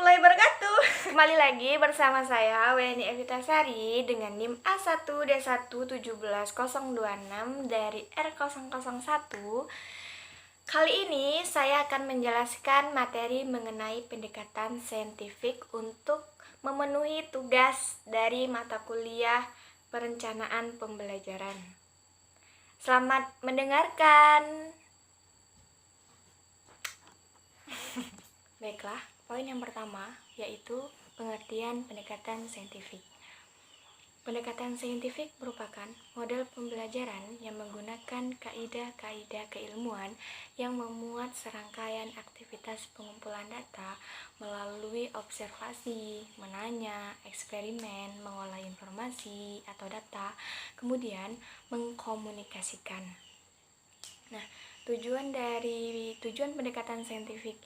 warahmatullahi wabarakatuh. Kembali lagi bersama saya Weni Evitasari dengan NIM A1D1171026 dari R001. Kali ini saya akan menjelaskan materi mengenai pendekatan saintifik untuk memenuhi tugas dari mata kuliah perencanaan pembelajaran. Selamat mendengarkan. Baiklah, poin yang pertama yaitu pengertian pendekatan saintifik. Pendekatan saintifik merupakan model pembelajaran yang menggunakan kaidah-kaidah keilmuan yang memuat serangkaian aktivitas pengumpulan data melalui observasi, menanya, eksperimen, mengolah informasi atau data, kemudian mengkomunikasikan. Nah, tujuan pendekatan saintifik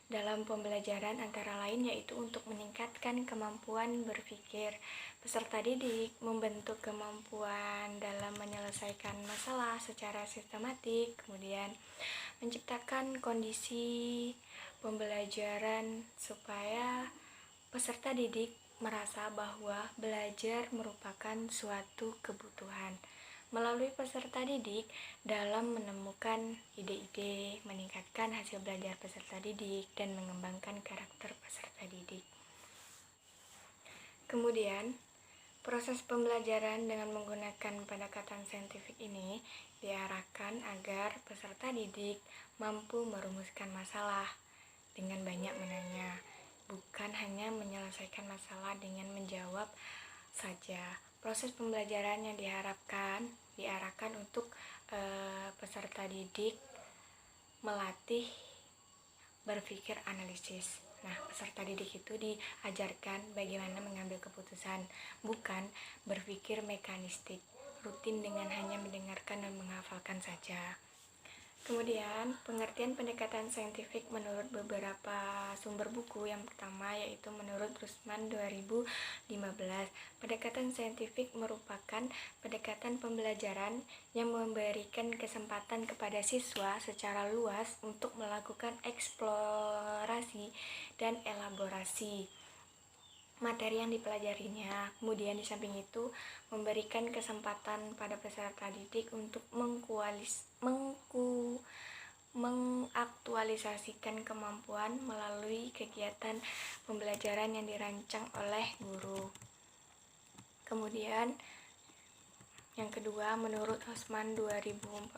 dalam pembelajaran antara lain yaitu untuk meningkatkan kemampuan berpikir peserta didik, membentuk kemampuan dalam menyelesaikan masalah secara sistematik, kemudian menciptakan kondisi pembelajaran supaya peserta didik merasa bahwa belajar merupakan suatu kebutuhan. Melalui peserta didik dalam menemukan ide-ide, meningkatkan hasil belajar peserta didik, dan mengembangkan karakter peserta didik. Kemudian, proses pembelajaran dengan menggunakan pendekatan saintifik ini diarahkan agar peserta didik mampu merumuskan masalah dengan banyak menanya, bukan hanya menyelesaikan masalah dengan menjawab saja. Proses pembelajaran yang diarahkan untuk peserta didik melatih berpikir analisis. Nah, peserta didik itu diajarkan bagaimana mengambil keputusan, bukan berpikir mekanistik, rutin dengan hanya mendengarkan dan menghafalkan saja. Kemudian, pengertian pendekatan saintifik menurut beberapa sumber buku. Yang pertama yaitu menurut Rusman 2015. Pendekatan saintifik merupakan pendekatan pembelajaran yang memberikan kesempatan kepada siswa secara luas untuk melakukan eksplorasi dan elaborasi materi yang dipelajarinya. Kemudian di samping itu memberikan kesempatan pada peserta didik untuk mengaktualisasikan kemampuan melalui kegiatan pembelajaran yang dirancang oleh guru. Kemudian yang kedua, menurut Hosman 2014,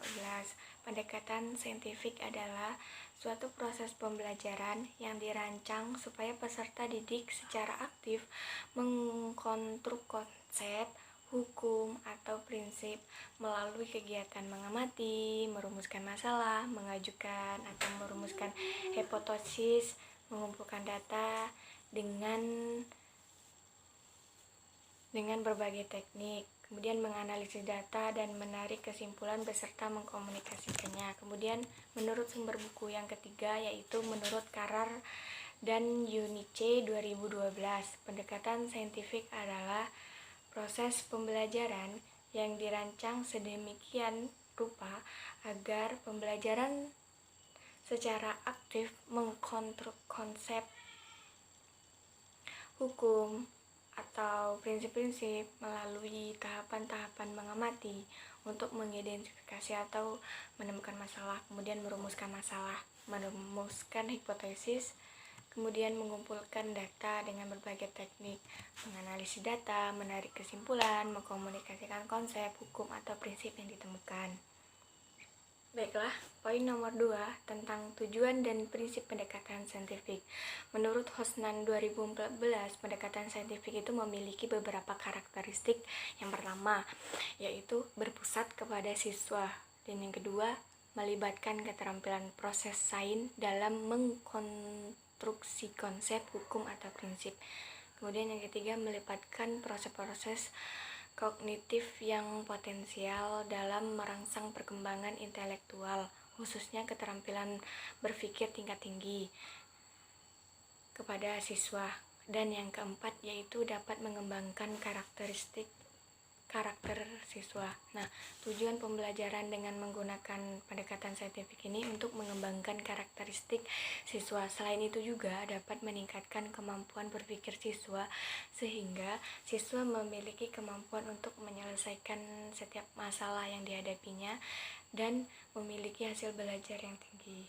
pendekatan saintifik adalah suatu proses pembelajaran yang dirancang supaya peserta didik secara aktif mengkonstruk konsep, hukum, atau prinsip melalui kegiatan mengamati, merumuskan masalah, mengajukan atau merumuskan hipotesis, mengumpulkan data dengan berbagai teknik, kemudian menganalisis data dan menarik kesimpulan beserta mengkomunikasikannya. Kemudian menurut sumber buku yang ketiga yaitu menurut Carrar dan Yunice 2012, pendekatan saintifik adalah proses pembelajaran yang dirancang sedemikian rupa agar pembelajaran secara aktif mengkonstruk konsep, hukum, atau prinsip-prinsip melalui tahapan-tahapan mengamati untuk mengidentifikasi atau menemukan masalah, kemudian merumuskan masalah, merumuskan hipotesis, kemudian mengumpulkan data dengan berbagai teknik, menganalisis data, menarik kesimpulan, mengkomunikasikan konsep, hukum, atau prinsip yang ditemukan. Baiklah, poin nomor 2 tentang tujuan dan prinsip pendekatan saintifik. Menurut Hosnan 2014, pendekatan saintifik itu memiliki beberapa karakteristik. Yang pertama, yaitu berpusat kepada siswa. Dan yang kedua, melibatkan keterampilan proses sains dalam mengkonstruksi konsep, hukum, atau prinsip. Kemudian yang ketiga, melibatkan proses-proses kognitif yang potensial dalam merangsang perkembangan intelektual, khususnya keterampilan berpikir tingkat tinggi kepada siswa. Dan yang keempat yaitu dapat mengembangkan karakter siswa. Nah, tujuan pembelajaran dengan menggunakan pendekatan saintifik ini untuk mengembangkan karakteristik siswa. Selain itu juga dapat meningkatkan kemampuan berpikir siswa sehingga siswa memiliki kemampuan untuk menyelesaikan setiap masalah yang dihadapinya dan memiliki hasil belajar yang tinggi.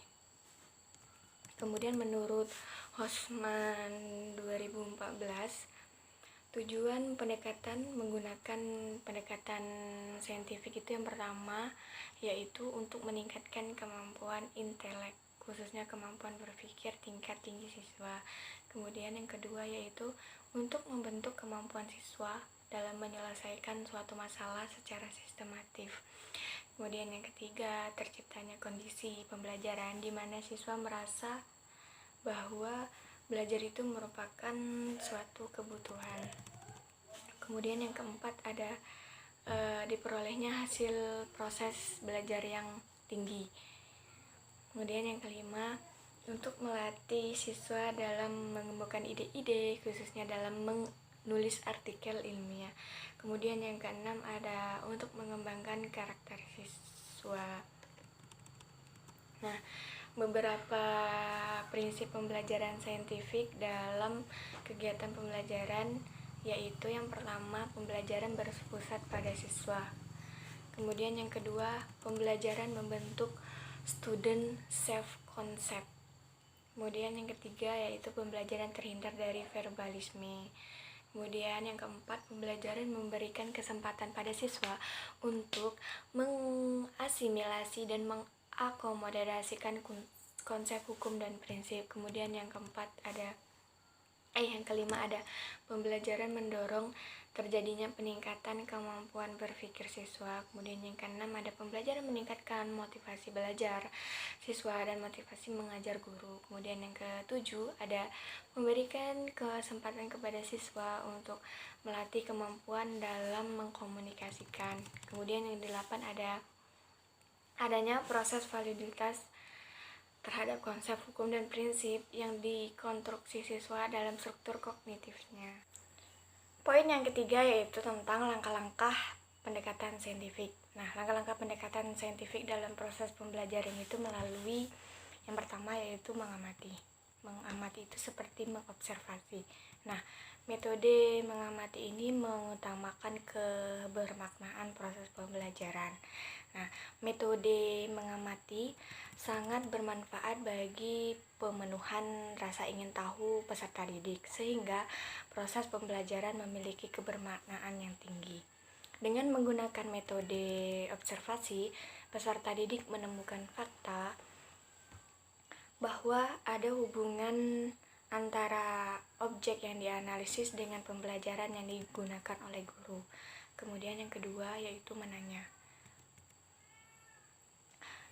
Kemudian menurut Hosman 2014, tujuan pendekatan menggunakan pendekatan saintifik itu yang pertama yaitu untuk meningkatkan kemampuan intelek, khususnya kemampuan berpikir tingkat tinggi siswa. Kemudian yang kedua yaitu untuk membentuk kemampuan siswa dalam menyelesaikan suatu masalah secara sistematif. Kemudian yang ketiga, terciptanya kondisi pembelajaran di mana siswa merasa bahwa belajar itu merupakan suatu kebutuhan. Kemudian yang keempat ada diperolehnya hasil proses belajar yang tinggi. Kemudian yang kelima, untuk melatih siswa dalam mengembangkan ide-ide, khususnya dalam menulis artikel ilmiah. Kemudian yang keenam ada untuk mengembangkan karakter siswa. Nah, beberapa prinsip pembelajaran saintifik dalam kegiatan pembelajaran yaitu yang pertama, pembelajaran berpusat pada siswa. Kemudian yang kedua, pembelajaran membentuk student self concept. Kemudian yang ketiga yaitu pembelajaran terhindar dari verbalisme. Kemudian yang keempat, pembelajaran memberikan kesempatan pada siswa untuk mengasimilasi dan mengakomodasikan konsep hukum dan prinsip. Kemudian yang kelima ada pembelajaran mendorong terjadinya peningkatan kemampuan berpikir siswa. Kemudian yang keenam ada pembelajaran meningkatkan motivasi belajar siswa dan motivasi mengajar guru. Kemudian yang ketujuh ada memberikan kesempatan kepada siswa untuk melatih kemampuan dalam mengkomunikasikan. Kemudian yang delapan ada adanya proses validitas terhadap konsep hukum dan prinsip yang dikonstruksi siswa dalam struktur kognitifnya. Poin yang ketiga yaitu tentang langkah-langkah pendekatan saintifik. Nah, langkah-langkah pendekatan saintifik dalam proses pembelajaran itu melalui yang pertama yaitu mengamati. Mengamati itu seperti mengobservasi. Nah, metode mengamati ini mengutamakan kebermaknaan proses pembelajaran. Nah, metode mengamati sangat bermanfaat bagi pemenuhan rasa ingin tahu peserta didik, sehingga proses pembelajaran memiliki kebermaknaan yang tinggi. Dengan menggunakan metode observasi, peserta didik menemukan fakta bahwa ada hubungan antara objek yang dianalisis dengan pembelajaran yang digunakan oleh guru. Kemudian yang kedua yaitu menanya.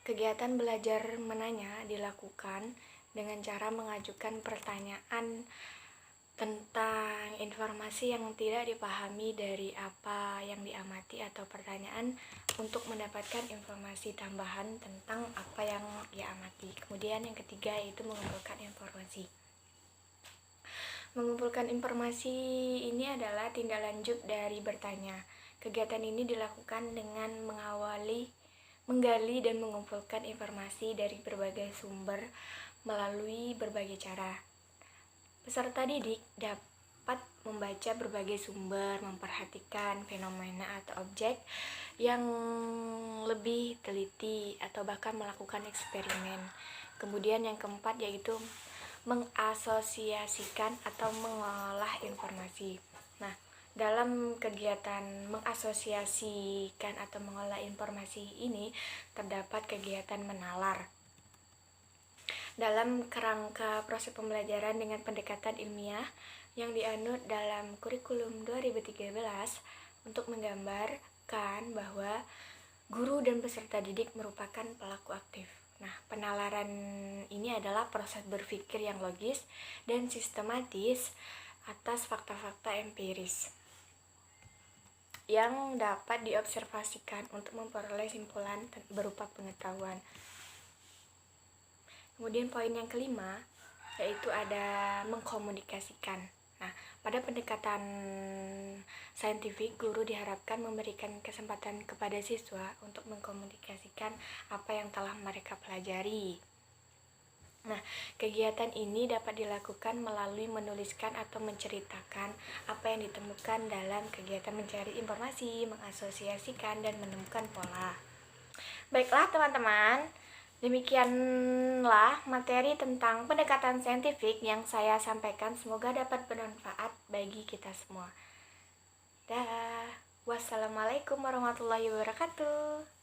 Kegiatan belajar menanya dilakukan dengan cara mengajukan pertanyaan tentang informasi yang tidak dipahami dari apa yang diamati atau pertanyaan untuk mendapatkan informasi tambahan tentang apa yang diamati. Kemudian yang ketiga yaitu mengumpulkan informasi. Mengumpulkan informasi ini adalah tindak lanjut dari bertanya. Kegiatan ini dilakukan dengan menggali dan mengumpulkan informasi dari berbagai sumber melalui berbagai cara. Peserta didik dapat membaca berbagai sumber, memperhatikan fenomena atau objek yang lebih teliti atau bahkan melakukan eksperimen. Kemudian yang keempat yaitu mengasosiasikan atau mengolah informasi. Nah, dalam kegiatan mengasosiasikan atau mengolah informasi ini terdapat kegiatan menalar. Dalam kerangka proses pembelajaran dengan pendekatan ilmiah yang dianut dalam kurikulum 2013 untuk menggambarkan bahwa guru dan peserta didik merupakan pelaku aktif. Nah, penalaran ini adalah proses berpikir yang logis dan sistematis atas fakta-fakta empiris yang dapat diobservasikan untuk memperoleh simpulan berupa pengetahuan. Kemudian poin yang kelima yaitu ada mengkomunikasikan. Nah, pada pendekatan saintifik, guru diharapkan memberikan kesempatan kepada siswa untuk mengkomunikasikan apa yang telah mereka pelajari. Nah, kegiatan ini dapat dilakukan melalui menuliskan atau menceritakan apa yang ditemukan dalam kegiatan mencari informasi, mengasosiasikan, dan menemukan pola. Baiklah teman-teman, demikianlah materi tentang pendekatan saintifik yang saya sampaikan. Semoga dapat bermanfaat bagi kita semua. Dah, wassalamualaikum warahmatullahi wabarakatuh.